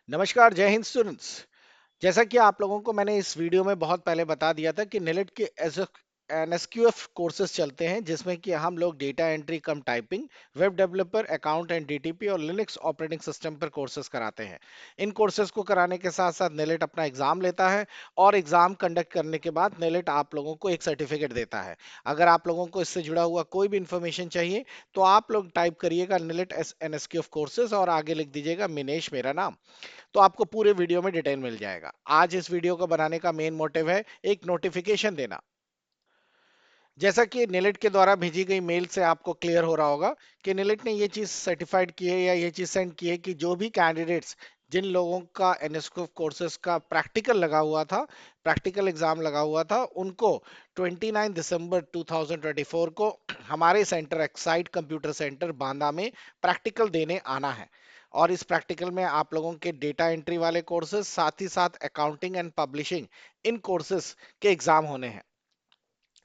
नमस्कार, जय हिंद स्टूडेंट्स। जैसा कि आप लोगों को मैंने इस वीडियो में बहुत पहले बता दिया था कि निलेट के एनएसक्यूएफ कोर्सेज चलते हैं जिसमें कि हम लोग data entry come typing, web developer, account and DTP और लिनक्स ऑपरेटिंग सिस्टम पर कोर्सेज कराते हैं। इन कोर्सेज को कराने के साथ साथ निलेट अपना एग्जाम लेता है और एग्जाम कंडक्ट करने के बाद निलेट आप लोगों को एक सर्टिफिकेट देता है। अगर आप लोगों को इससे जुड़ा हुआ कोई भी इंफॉर्मेशन चाहिए तो आप लोग टाइप करिएगा निलेट एनएसक्यूएफ कोर्सेज और आगे लिख दीजिएगा मिनेश मेरा नाम। तो आपको पूरे वीडियो में डिटेल मिल जाएगा। आज इस वीडियो को बनाने का मेन मोटिव है एक नोटिफिकेशन देना। जैसा कि निलेट के द्वारा भेजी गई मेल से आपको क्लियर हो रहा होगा कि निलेट ने ये चीज सर्टिफाइड की है या ये चीज सेंड की है कि जो भी कैंडिडेट्स जिन लोगों का एनएसक्यूएफ कोर्सेज का प्रैक्टिकल लगा हुआ था, प्रैक्टिकल एग्जाम लगा हुआ था, उनको 29 दिसंबर 2024 को हमारे centre Exide computer centre Banda में प्रैक्टिकल देने आना है। और इस प्रैक्टिकल में आप लोगों के डेटा एंट्री वाले कोर्सेज साथ ही साथ accounting and publishing in courses के एग्जाम होने हैं।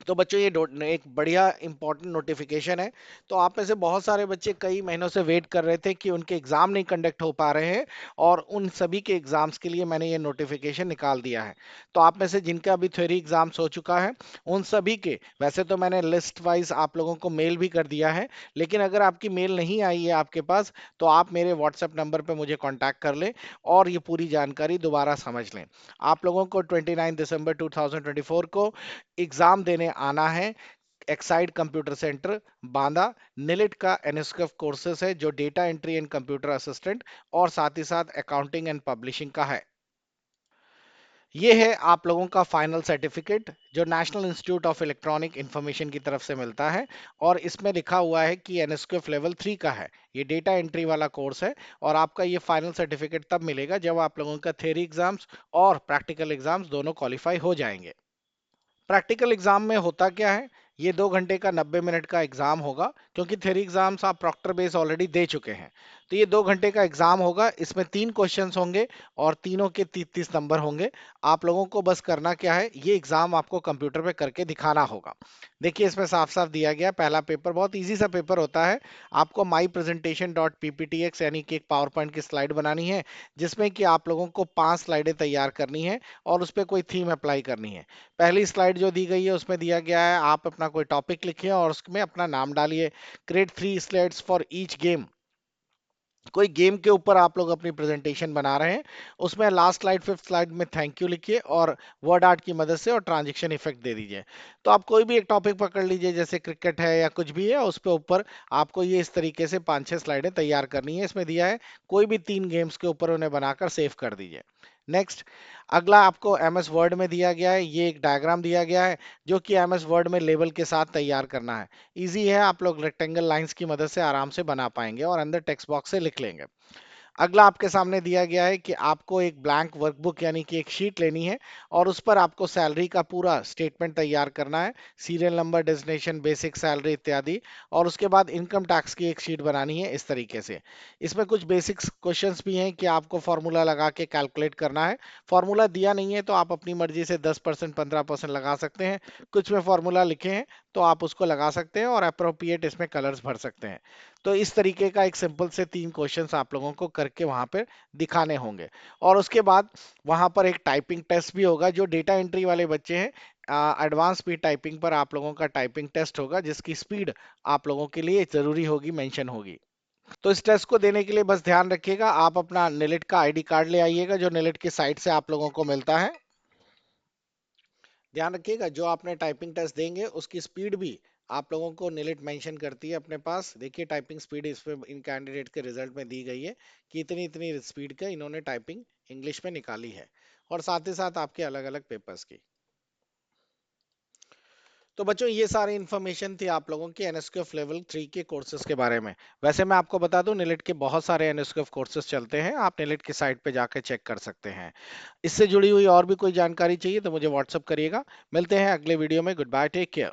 तो बच्चों ये एक बढ़िया इंपॉर्टेंट नोटिफिकेशन है। तो आप में से बहुत सारे बच्चे कई महीनों से वेट कर रहे थे कि उनके एग्जाम नहीं कंडक्ट हो पा रहे हैं और उन सभी के एग्जाम्स के लिए मैंने ये नोटिफिकेशन निकाल दिया है। तो आप में से जिनका अभी थ्योरी एग्जाम्स हो चुका है उन सभी के वैसे तो मैंने लिस्ट वाइज आप लोगों को मेल भी कर दिया है, लेकिन अगर आपकी मेल नहीं आई है आपके पास तो आप मेरे व्हाट्सएप नंबर पर मुझे कॉन्टैक्ट कर लें और ये पूरी जानकारी दोबारा समझ लें। आप लोगों को 29 दिसंबर 2024 को एग्जाम देने आना है एक्साइड कंप्यूटर सेंटर बांदा। निलिट का एनएसक्यूएफ कोर्सेज है जो data entry and computer assistant और साथ ही साथ अकाउंटिंग एंड पब्लिशिंग का है। ये है आप लोगों का फाइनल सर्टिफिकेट जो national institute of electronic information की तरफ से मिलता है और इसमें लिखा हुआ है कि एनएसक्यूएफ लेवल 3 का है। ये डेटा एंट्री वाला कोर्स है और आपका ये फाइनल सर्टिफिकेट तब मिलेगा जब आप लोगों का थ्योरी एग्जाम्स और प्रैक्टिकल एग्जाम्स दोनों क्वालिफाई हो जाएंगे। प्रैक्टिकल एग्जाम में होता क्या है, ये 2 घंटे का 90 मिनट का एग्जाम होगा क्योंकि थ्योरी एग्जाम्स आप प्रॉक्टर बेस ऑलरेडी दे चुके हैं। तो ये 2 घंटे का एग्जाम होगा, इसमें 3 क्वेश्चंस होंगे और तीनों के 30-30 नंबर होंगे। आप लोगों को बस करना क्या है, ये एग्जाम आपको कंप्यूटर पे करके दिखाना होगा। देखिए इसमें साफ साफ दिया गया पहला पेपर बहुत इजी सा पेपर होता है। आपको माई प्रेजेंटेशन डॉट पीपीटीएक्स यानी कि एक पावर पॉइंट की स्लाइड बनानी है जिसमें कि आप लोगों को 5 स्लाइडें तैयार करनी है और उस पर कोई थीम अप्लाई करनी है। पहली स्लाइड जो दी गई है उसमें दिया गया है आप अपना कोई टॉपिक लिखिए और उसमें अपना नाम डालिए। Create 3 slides for each game. कोई गेम के ऊपर आप लोग अपनी प्रेजेंटेशन बना रहे हैं, उसमें लास्ट स्लाइड 5th स्लाइड में थैंक यू लिखिए और वर्ड आर्ट की मदद से और ट्रांजेक्शन इफेक्ट दे दीजिए। तो आप कोई भी एक टॉपिक पकड़ लीजिए जैसे क्रिकेट है या कुछ भी है, उस पे ऊपर आपको ये इस तरीके से 5-6 स्लाइडें तैयार करनी है। इसमें दिया है कोई भी 3 गेम्स के ऊपर उन्हें बनाकर सेव कर दीजिए। नेक्स्ट, अगला आपको एम एस वर्ड में दिया गया है, ये एक डायग्राम दिया गया है जो कि एम एस वर्ड में लेबल के साथ तैयार करना है। इजी है, आप लोग रेक्टेंगल लाइंस की मदद से आराम से बना पाएंगे और अंदर टेक्स्ट बॉक्स से लिख लेंगे। अगला आपके सामने दिया गया है कि आपको एक ब्लैंक वर्कबुक यानी कि एक शीट लेनी है और उस पर आपको सैलरी का पूरा स्टेटमेंट तैयार करना है, serial number, designation, basic salary इत्यादि। और उसके बाद इनकम टैक्स की एक शीट बनानी है इस तरीके से। इसमें कुछ बेसिक क्वेश्चंस भी हैं कि आपको फॉर्मूला लगा के कैलकुलेट करना है। फॉर्मूला दिया नहीं है तो आप अपनी मर्जी से 10% 15% लगा सकते हैं। कुछ में फॉर्मूला लिखे हैं तो आप उसको लगा सकते हैं और अप्रोप्रिएट इसमें कलर्स भर सकते हैं। तो इस तरीके का एक सिंपल से 3 क्वेश्चंस आप लोगों को करके वहां पर दिखाने होंगे। और उसके बाद वहां पर एक टाइपिंग टेस्ट भी होगा। जो डेटा एंट्री वाले बच्चे हैं, एडवांस स्पीड टाइपिंग पर आप लोगों का टाइपिंग टेस्ट होगा जिसकी स्पीड आप लोगों के लिए जरूरी होगी, मेंशन होगी। तो इस टेस्ट को देने के लिए बस ध्यान रखिएगा आप अपना निलिट का आईडी कार्ड ले आइएगा जो निलिट की साइट से आप लोगों को मिलता है। ध्यान रखिएगा जो आपने टाइपिंग टेस्ट देंगे उसकी स्पीड भी आप लोगों को निलिट मेंशन करती है अपने पास। देखिए टाइपिंग स्पीड इस पे इन कैंडिडेट के रिजल्ट में दी गई है कि इतनी इतनी स्पीड का इन्होंने टाइपिंग इंग्लिश में निकाली है और साथ ही साथ आपके अलग अलग पेपर्स की। तो बच्चों ये सारी इन्फॉर्मेशन थी आप लोगों की एनएसक्यूएफ लेवल 3 के कोर्सेज के बारे में। वैसे मैं आपको बता दूं निलिट के बहुत सारे एनएसक्यूएफ कोर्सेज चलते हैं, आप निलिट की साइट पे जाकर चेक कर सकते हैं। इससे जुड़ी हुई और भी कोई जानकारी चाहिए तो मुझे व्हाट्सअप करिएगा। मिलते हैं अगले वीडियो में। Goodbye, take care.